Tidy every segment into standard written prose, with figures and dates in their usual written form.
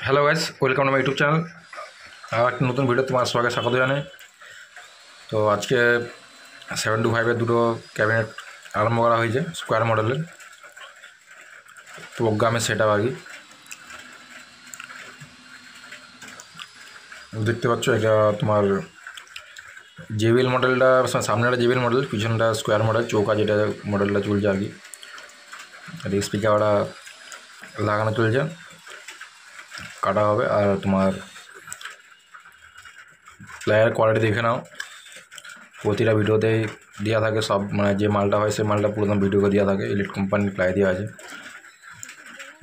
Hello guys, welcome to my YouTube channel. আর একটা নতুন ভিডিও তোমার সবাইকে স্বাগত জানাই। তো আজকে 725-এর দুটো ক্যাবিনেট আরম্ভ করা হয়েছে স্কোয়ার মডেলের প্রোগ্রামের সেট আপ। আগে দেখতে পাচ্ছ এটা তোমার জেবিএল মডেলটা, সামনেটা জেবিএল মডেল, পিছনটা স্কোয়ার মডেল চৌকা যেটা মডেলটা চলছে আর কি। আর স্পিকারটা লাগানো চলছে, কাটা হবে। আর তোমার প্লায়ের কোয়ালিটি দেখে নাও, প্রতিটা ভিডিওতেই দেওয়া থাকে সব, মানে যে মালটা হয় সেই মালটা পুরো ভিডিওকে দেওয়া থাকে। ইলেট কোম্পানির প্লাই দেওয়া আছে,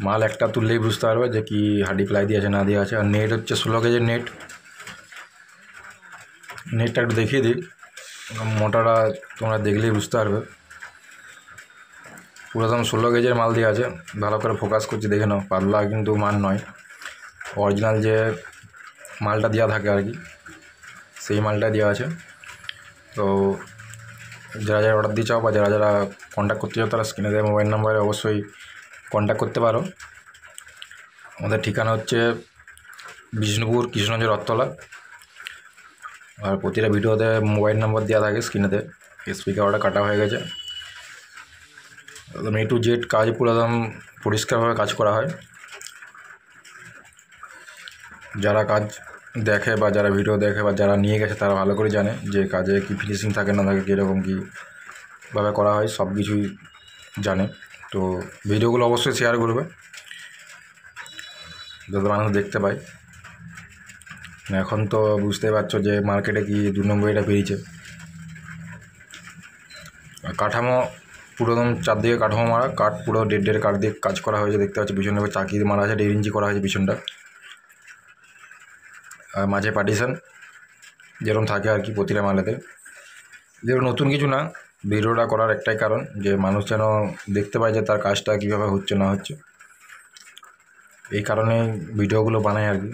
মাল একটা তুললেই বুঝতে পারবে যে কি হাডি প্লাই দিয়ে আছে না দেওয়া আছে। আর নেট হচ্ছে 16 গেজের নেটটা একটু দেখিয়ে দিই, মোটাটা তোমরা দেখলেই বুঝতে পারবে। পুরোদম 16 গেজের মাল দেওয়া আছে, ভালো করে ফোকাস করছি দেখে নাও। পাতলা কিন্তু মান নয়, অরিজিনাল যে মালটা দেওয়া থাকে আর কি সেই মালটাই দেওয়া আছে। তো যারা যারা অর্ডার দিয়ে চাও বা যারা যারা কন্ট্যাক্ট করতে চাও তারা স্ক্রিনে দেওয়া মোবাইল নাম্বারে অবশ্যই কন্ট্যাক্ট করতে পারো। আমাদের ঠিকানা হচ্ছে বিষ্ণুপুর কৃষ্ণগঞ্জ রথতলা। আর প্রতিটা ভিডিওতে মোবাইল নাম্বার দেওয়া থাকে স্ক্রিনেতে। স্পিকারটা কাটা হয়ে গেছে, একদম A to Z কাজ পুরো একদম পরিষ্কারভাবে কাজ করা হয়। যারা কাজ দেখে বা যারা ভিডিও দেখে বা যারা নিয়ে গেছে তারা ভালো করে জানে যে কাজে কী ফিনিশিং থাকে না থাকে, কীরকম কীভাবে করা হয়, সব কিছুই জানে। তো ভিডিওগুলো অবশ্যই শেয়ার করবে যাতে মানুষ দেখতে পায়। এখন তো বুঝতেই পারছো যে মার্কেটে কি 2 নম্বর এটা বেরিয়েছে। কাঠামো পুরো একদম চারদিকে কাঠামো মারা, কাঠ পুরো ডেড কাঠ দিয়ে কাজ করা হয়েছে। দেখতে পাচ্ছি পিছনে চাকি মারা আছে, 1.5 ইঞ্চি করা হয়েছে পিছনটা। আর মাঝে পার্টিশন যেরকম থাকে আর কি প্রতিটা মালেতে। যেরকম নতুন কিছু না, ভিডিওটা করার একটাই কারণ যে মানুষ যেন দেখতে পায় যে তার কাজটা কীভাবে হচ্ছে না হচ্ছে। এই কারণে ভিডিওগুলো বানাই আর কি,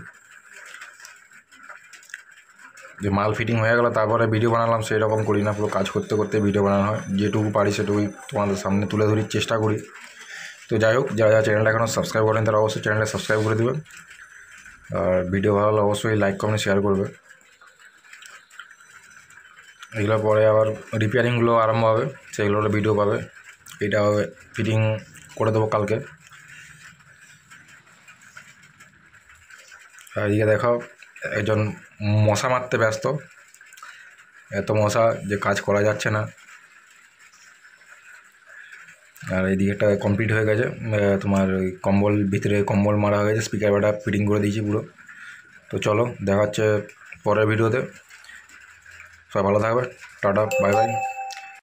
যে মাল ফিটিং হয়ে গেল তারপরে ভিডিও বানালাম সেই রকম করি না। পুরো কাজ করতে করতে ভিডিও বানানো হয়, যেটুকু পারি সেটুকুই তোমাদের সামনে তুলে ধরার চেষ্টা করি। তো যাই হোক, যারা যারা চ্যানেলটা এখনও সাবস্ক্রাইব করেন তারা অবশ্যই চ্যানেলটা সাবস্ক্রাইব করে দেবে। আর ভিডিও ভালো হলে অবশ্যই লাইক কমেন্ট শেয়ার করবে। এগুলো পরে আবার রিপেয়ারিংগুলো আরম্ভ হবে, সেগুলোর ভিডিও পাবে। এটা ফিটিং করে দেবো কালকে। আর এদিকে দেখো একজন মশা মারতে ব্যস্ত, এত মশা যে কাজ করা যাচ্ছে না। আর এইদিকেটা কমপ্লিট হয়ে গেছে, তোমার ওই কম্বল ভিতরে কম্বল মারা হয়ে গেছে, স্পিকার ব্যাটা ফিটিং করে দিয়েছি পুরো। তো চলো দেখা হচ্ছে পরের ভিডিওতে। সবাই ভালো থাকবে, টাটা, বাই বাই।